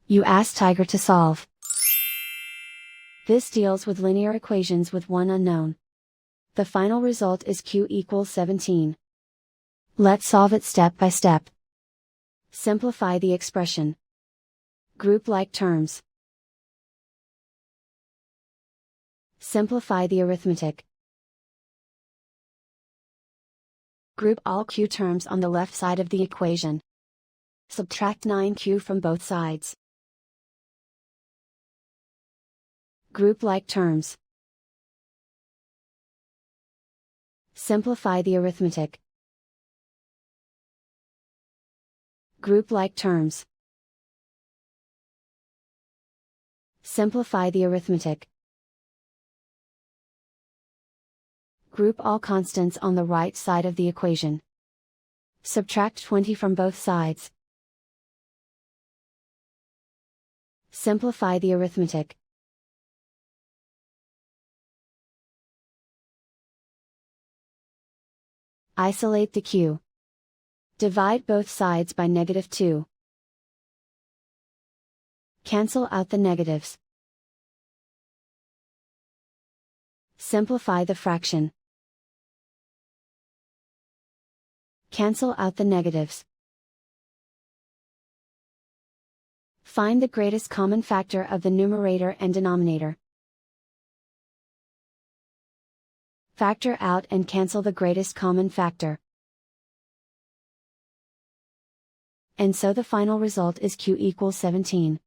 You ask Tiger to solve. This deals with linear equations with one unknown. The final result is q equals 17. Let's solve it step by step. Simplify the expression. Group like terms. Simplify the arithmetic. Group all q terms on the left side of the equation. Subtract 9q from both sides. Group like terms. Simplify the arithmetic. Group like terms. Simplify the arithmetic. Group all constants on the right side of the equation. Subtract 20 from both sides. Simplify the arithmetic. Isolate the q. Divide both sides by -2. Cancel out the negatives. Simplify the fraction. Cancel out the negatives. Find the greatest common factor of the numerator and denominator. Factor out and cancel the greatest common factor. And so the final result is q equals 17.